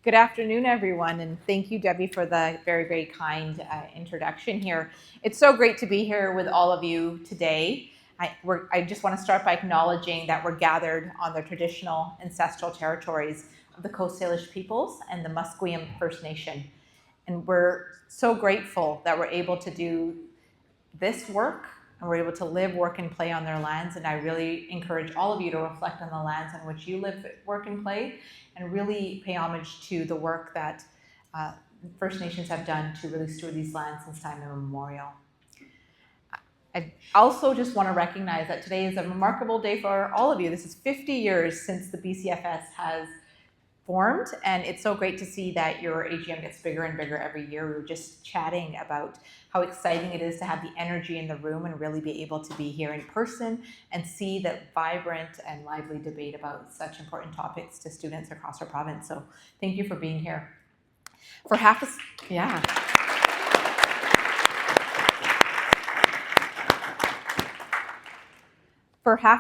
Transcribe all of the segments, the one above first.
Good afternoon, everyone, and thank you, Debbie, for the very, very kind introduction here. It's so great to be here with all of you today. I just want to start by acknowledging that we're gathered on the traditional ancestral territories of the Coast Salish peoples and the Musqueam First Nation. And we're so grateful that we're able to do this work and we're able to live, work, and play on their lands. And I really encourage all of you to reflect on the lands on which you live, work, and play, and really pay homage to the work that First Nations have done to really steward these lands since time immemorial. I also just want to recognize that today is a remarkable day for all of you. This is 50 years since the BCFS has formed, and it's so great to see that your AGM gets bigger and bigger every year. We were just chatting about how exciting it is to have the energy in the room and really be able to be here in person and see that vibrant and lively debate about such important topics to students across our province. So thank you for being here. For half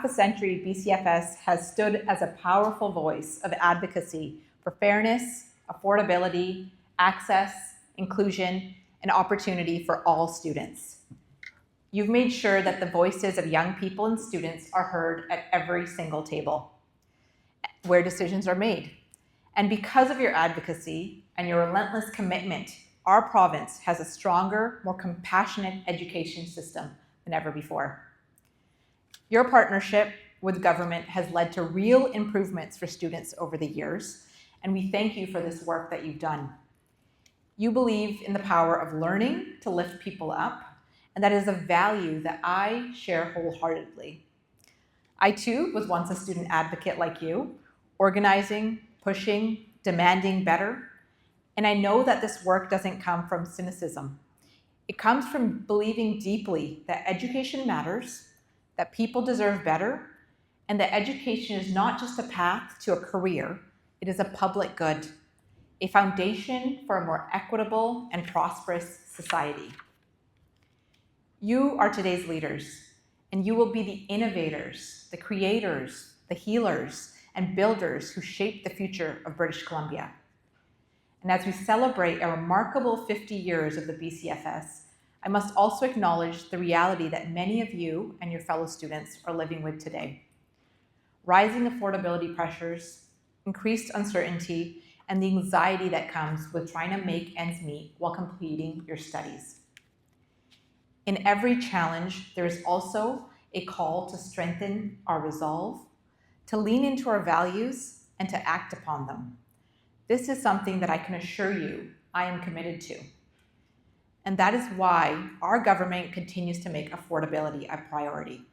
a century, BCFS has stood as a powerful voice of advocacy for fairness, affordability, access, inclusion, and opportunity for all students. You've made sure that the voices of young people and students are heard at every single table where decisions are made. And because of your advocacy and your relentless commitment, our province has a stronger, more compassionate education system than ever before. Your partnership with government has led to real improvements for students over the years, and we thank you for this work that you've done. You believe in the power of learning to lift people up, and that is a value that I share wholeheartedly. I too was once a student advocate like you, organizing, pushing, demanding better, and I know that this work doesn't come from cynicism. It comes from believing deeply that education matters, that people deserve better, and that education is not just a path to a career, it is a public good, a foundation for a more equitable and prosperous society. You are today's leaders, and you will be the innovators, the creators, the healers, and builders who shape the future of British Columbia. And as we celebrate a remarkable 50 years of the BCFS, I must also acknowledge the reality that many of you and your fellow students are living with today. Rising affordability pressures, increased uncertainty, and the anxiety that comes with trying to make ends meet while completing your studies. In every challenge, there is also a call to strengthen our resolve, to lean into our values, and to act upon them. This is something that I can assure you I am committed to. And that is why our government continues to make affordability a priority.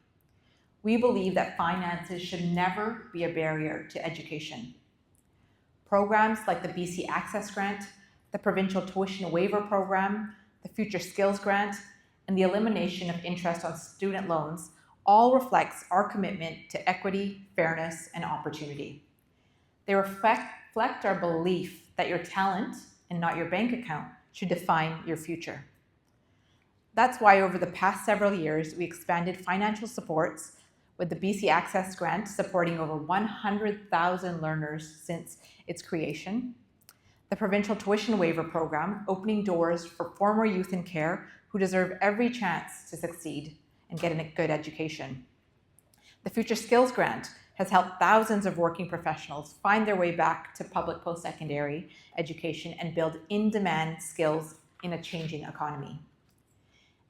We believe that finances should never be a barrier to education. Programs like the BC Access Grant, the Provincial Tuition Waiver Program, the Future Skills Grant, and the elimination of interest on student loans all reflects our commitment to equity, fairness, and opportunity. They reflect our belief that your talent and not your bank account should define your future. That's why over the past several years, we expanded financial supports with the BC Access Grant supporting over 100,000 learners since its creation, the Provincial Tuition Waiver Program opening doors for former youth in care who deserve every chance to succeed and get a good education. The Future Skills Grant has helped thousands of working professionals find their way back to public post-secondary education and build in-demand skills in a changing economy.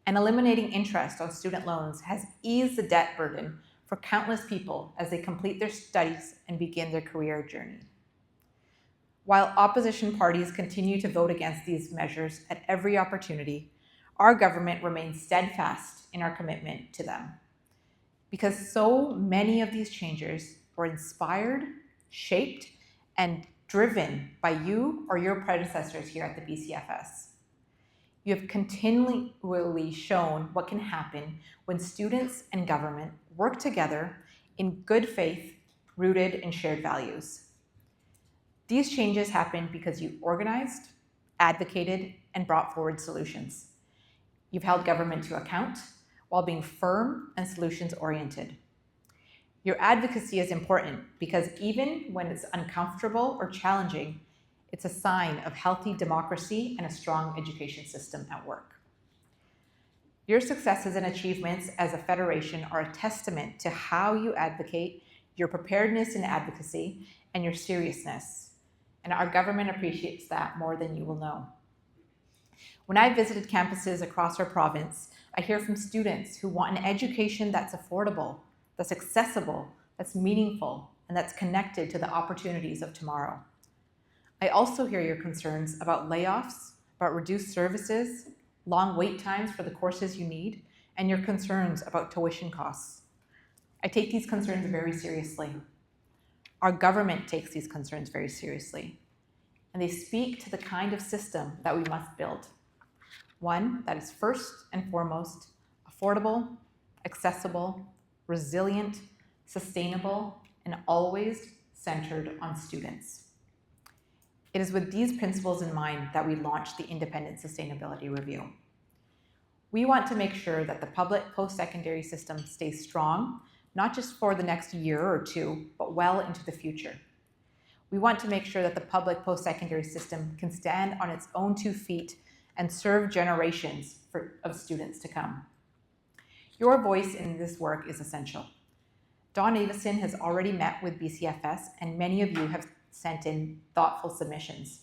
And eliminating interest on student loans has eased the debt burden for countless people as they complete their studies and begin their career journey. While opposition parties continue to vote against these measures at every opportunity, our government remains steadfast in our commitment to them. Because so many of these changes were inspired, shaped, and driven by you or your predecessors here at the BCFS. You have continually shown what can happen when students and government work together in good faith, rooted in shared values. These changes happened because you organized, advocated, and brought forward solutions. You've held government to account while being firm and solutions-oriented. Your advocacy is important because even when it's uncomfortable or challenging, It's a sign of healthy democracy and a strong education system at work. Your successes and achievements as a federation are a testament to how you advocate, your preparedness in advocacy, and your seriousness. And our government appreciates that more than you will know. When I visited campuses across our province, I hear from students who want an education that's affordable, that's accessible, that's meaningful, and that's connected to the opportunities of tomorrow. I also hear your concerns about layoffs, about reduced services, long wait times for the courses you need, and your concerns about tuition costs. I take these concerns very seriously. Our government takes these concerns very seriously, and they speak to the kind of system that we must build. One that is first and foremost affordable, accessible, resilient, sustainable, and always centered on students. It is with these principles in mind that we launched the Independent Sustainability Review. We want to make sure that the public post-secondary system stays strong, not just for the next year or two, but well into the future. We want to make sure that the public post-secondary system can stand on its own 2 feet and serve generations of students to come. Your voice in this work is essential. Dawn Avison has already met with BCFS, and many of you have sent in thoughtful submissions.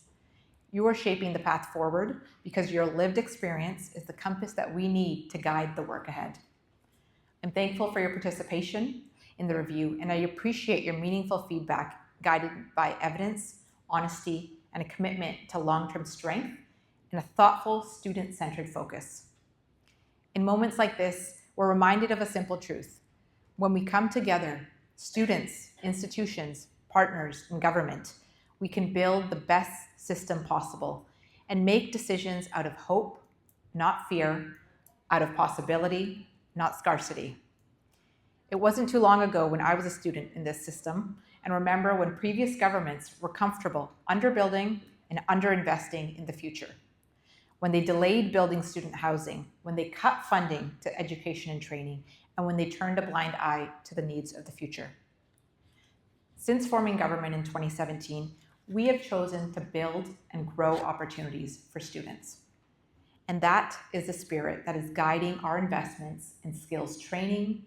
You are shaping the path forward because your lived experience is the compass that we need to guide the work ahead. I'm thankful for your participation in the review, and I appreciate your meaningful feedback guided by evidence, honesty, and a commitment to long-term strength and a thoughtful, student-centered focus. In moments like this, we're reminded of a simple truth. When we come together, students, institutions, partners, and government, we can build the best system possible and make decisions out of hope, not fear, out of possibility, not scarcity. It wasn't too long ago when I was a student in this system and remember when previous governments were comfortable underbuilding and underinvesting in the future. When they delayed building student housing, when they cut funding to education and training, and when they turned a blind eye to the needs of the future. Since forming government in 2017, we have chosen to build and grow opportunities for students. And that is the spirit that is guiding our investments in skills training,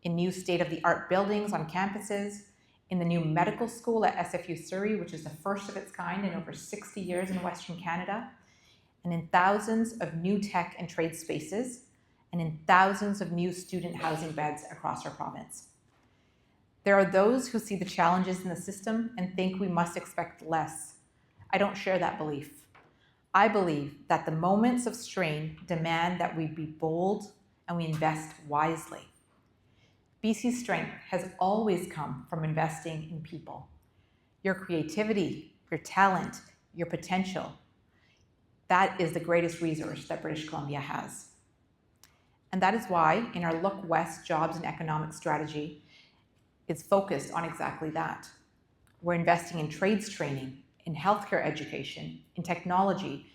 in new state-of-the-art buildings on campuses, in the new medical school at SFU Surrey, which is the first of its kind in over 60 years in Western Canada, and in thousands of new tech and trade spaces, and in thousands of new student housing beds across our province. There are those who see the challenges in the system and think we must expect less. I don't share that belief. I believe that the moments of strain demand that we be bold and we invest wisely. BC's strength has always come from investing in people. Your creativity, your talent, your potential, that is the greatest resource that British Columbia has. And that is why in our Look West jobs and economic strategy, it's focused on exactly that. We're investing in trades training, in healthcare education, in technology,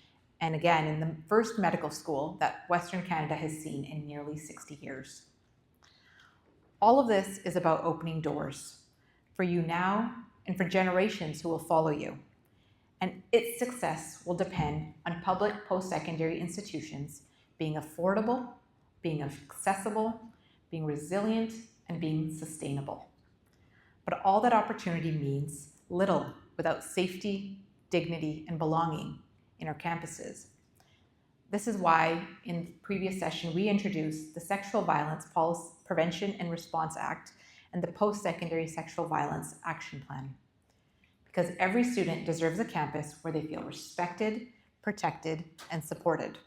and again, in the first medical school that Western Canada has seen in nearly 60 years. All of this is about opening doors for you now and for generations who will follow you. And its success will depend on public post-secondary institutions being affordable, being accessible, being resilient, and being sustainable. But all that opportunity means little without safety, dignity, and belonging in our campuses. This is why in the previous session we introduced the Sexual Violence Prevention and Response Act and the Post-Secondary Sexual Violence Action Plan. Because every student deserves a campus where they feel respected, protected, and supported,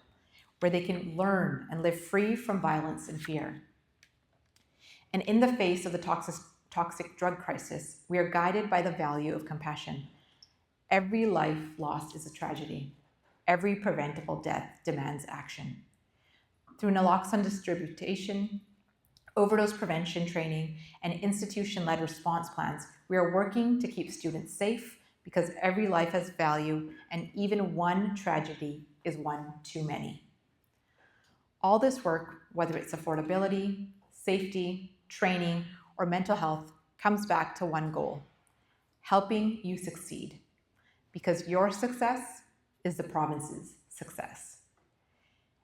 where they can learn and live free from violence and fear. And in the face of the toxic drug crisis, we are guided by the value of compassion. Every life lost is a tragedy. Every preventable death demands action. Through naloxone distribution, overdose prevention training, and institution-led response plans, we are working to keep students safe because every life has value and even one tragedy is one too many. All this work, whether it's affordability, safety, training, or mental health, comes back to one goal: helping you succeed. because your success is the province's success.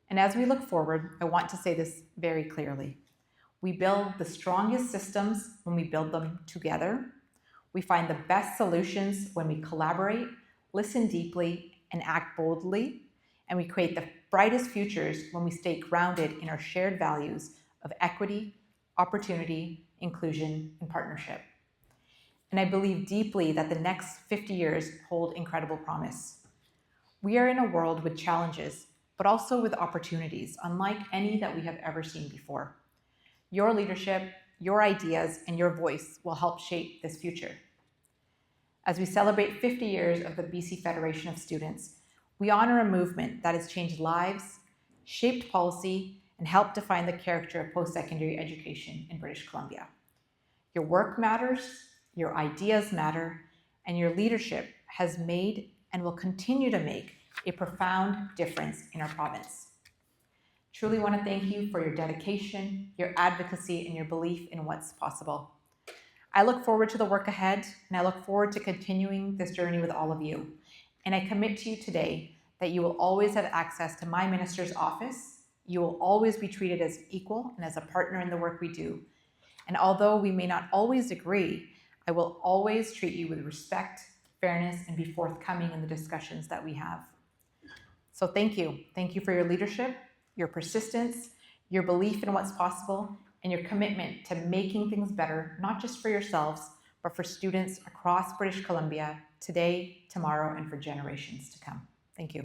And as we look forward, I want to say this very clearly. We build the strongest systems when we build them together. We find the best solutions when we collaborate, listen deeply, and act boldly. And we create the brightest futures when we stay grounded in our shared values of equity, opportunity, inclusion, and partnership. And I believe deeply that the next 50 years hold incredible promise. We are in a world with challenges, but also with opportunities, unlike any that we have ever seen before. Your leadership, your ideas, and your voice will help shape this future. As we celebrate 50 years of the BC Federation of Students, we honor a movement that has changed lives, shaped policy, and helped define the character of post-secondary education in British Columbia. Your work matters, your ideas matter, and your leadership has made and will continue to make a profound difference in our province. Truly want to thank you for your dedication, your advocacy, and your belief in what's possible. I look forward to the work ahead, and I look forward to continuing this journey with all of you. And I commit to you today that you will always have access to my minister's office. You will always be treated as equal and as a partner in the work we do. And although we may not always agree, I will always treat you with respect, fairness, and be forthcoming in the discussions that we have. So thank you. Thank you for your leadership, your persistence, your belief in what's possible, and your commitment to making things better, not just for yourselves, but for students across British Columbia today, tomorrow, and for generations to come. Thank you.